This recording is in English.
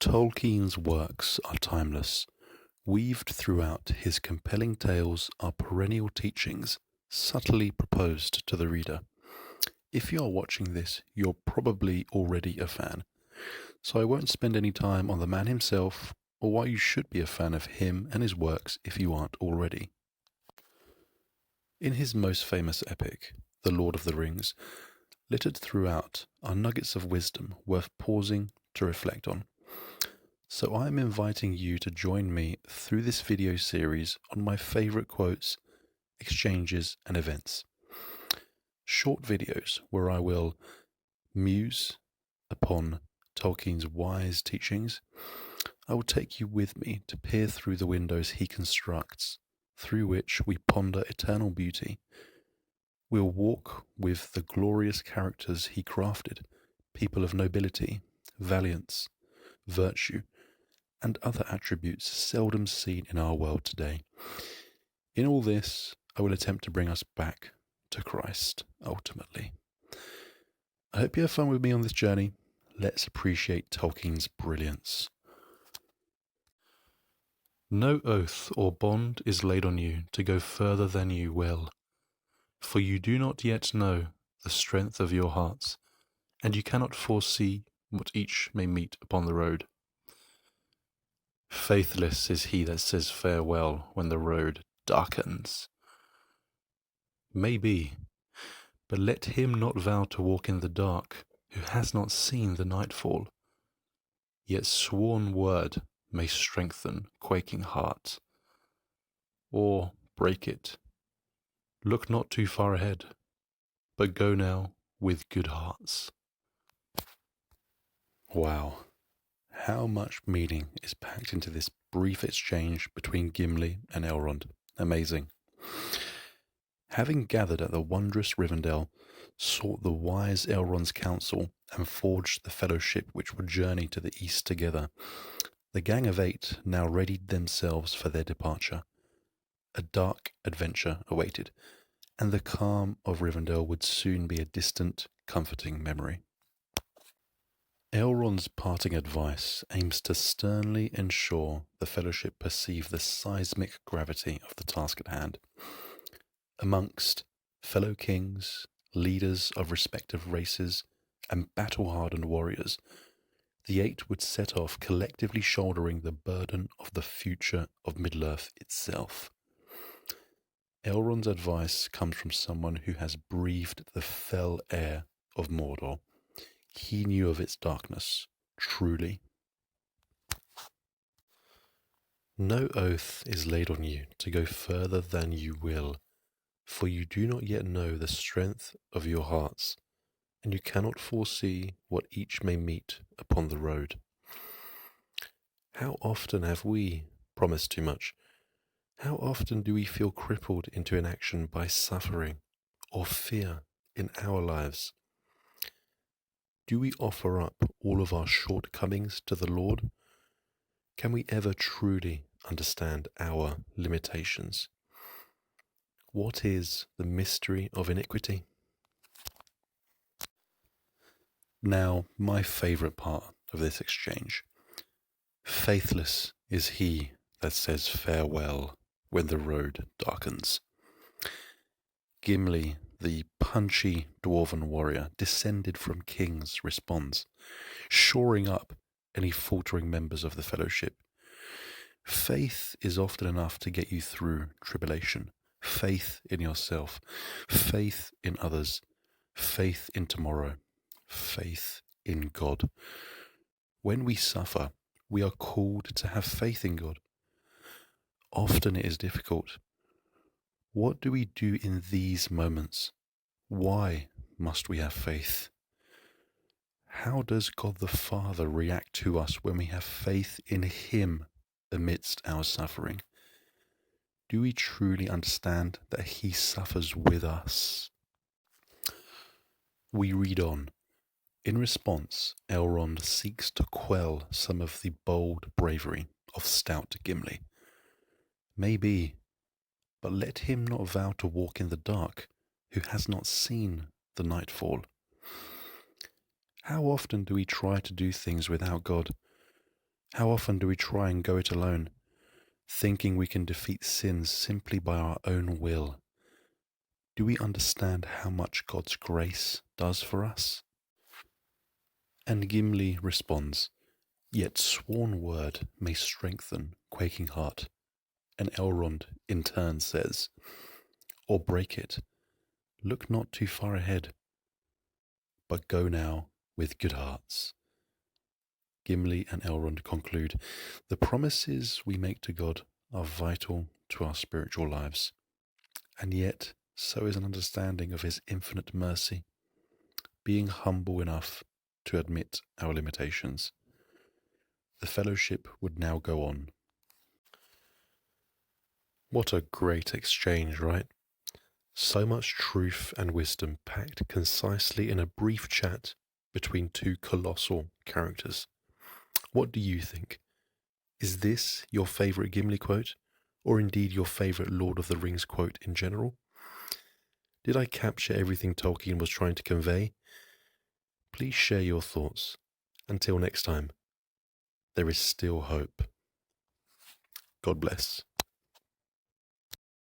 Tolkien's works are timeless. Weaved throughout his compelling tales are perennial teachings, subtly proposed to the reader. If you are watching this, you're probably already a fan, so I won't spend any time on the man himself or why you should be a fan of him and his works if you aren't already. In his most famous epic, The Lord of the Rings, littered throughout are nuggets of wisdom worth pausing to reflect on. So I am inviting you to join me through this video series on my favourite quotes, exchanges and events. Short videos where I will muse upon Tolkien's wise teachings. I will take you with me to peer through the windows he constructs, through which we ponder eternal beauty. We'll walk with the glorious characters he crafted, people of nobility, valiance, virtue, and other attributes seldom seen in our world today. In all this, I will attempt to bring us back to Christ, ultimately. I hope you have fun with me on this journey. Let's appreciate Tolkien's brilliance. No oath or bond is laid on you to go further than you will, for you do not yet know the strength of your hearts, and you cannot foresee what each may meet upon the road. Faithless is he that says farewell when the road darkens. Maybe, but let him not vow to walk in the dark who has not seen the nightfall. Yet sworn word may strengthen quaking heart, or break it. Look not too far ahead, but go now with good hearts. Wow. How much meaning is packed into this brief exchange between Gimli and Elrond. Amazing. Having gathered at the wondrous Rivendell, sought the wise Elrond's counsel, and forged the fellowship which would journey to the east together, the gang of 8 now readied themselves for their departure. A dark adventure awaited, and the calm of Rivendell would soon be a distant, comforting memory. Elrond's parting advice aims to sternly ensure the Fellowship perceive the seismic gravity of the task at hand. Amongst fellow kings, leaders of respective races, and battle-hardened warriors, the 8 would set off collectively shouldering the burden of the future of Middle-earth itself. Elrond's advice comes from someone who has breathed the fell air of Mordor. He knew of its darkness, truly. No oath is laid on you to go further than you will, for you do not yet know the strength of your hearts, and you cannot foresee what each may meet upon the road. How often have we promised too much? How often do we feel crippled into inaction by suffering or fear in our lives? Do we offer up all of our shortcomings to the Lord? Can we ever truly understand our limitations? What is the mystery of iniquity? Now, my favourite part of this exchange. Faithless is he that says farewell when the road darkens. Gimli, the punchy dwarven warrior descended from kings, responds, shoring up any faltering members of the fellowship. Faith is often enough to get you through tribulation. Faith in yourself, faith in others, faith in tomorrow, faith in God. When we suffer, we are called to have faith in God. Often it is difficult. What do we do in these moments? Why must we have faith? How does God the Father react to us when we have faith in Him amidst our suffering? Do we truly understand that He suffers with us? We read on. In response, Elrond seeks to quell some of the bold bravery of stout Gimli. Maybe, but let him not vow to walk in the dark who has not seen the nightfall. How often do we try to do things without God? How often do we try and go it alone, thinking we can defeat sins simply by our own will? Do we understand how much God's grace does for us? And Gimli responds, "Yet sworn word may strengthen quaking heart." And Elrond in turn says, "Or break it. Look not too far ahead, but go now with good hearts." Gimli and Elrond conclude, the promises we make to God are vital to our spiritual lives, and yet so is an understanding of his infinite mercy, being humble enough to admit our limitations. The fellowship would now go on. What a great exchange, right? So much truth and wisdom packed concisely in a brief chat between two colossal characters. What do you think? Is this your favourite Gimli quote, or indeed your favourite Lord of the Rings quote in general? Did I capture everything Tolkien was trying to convey? Please share your thoughts. Until next time, there is still hope. God bless.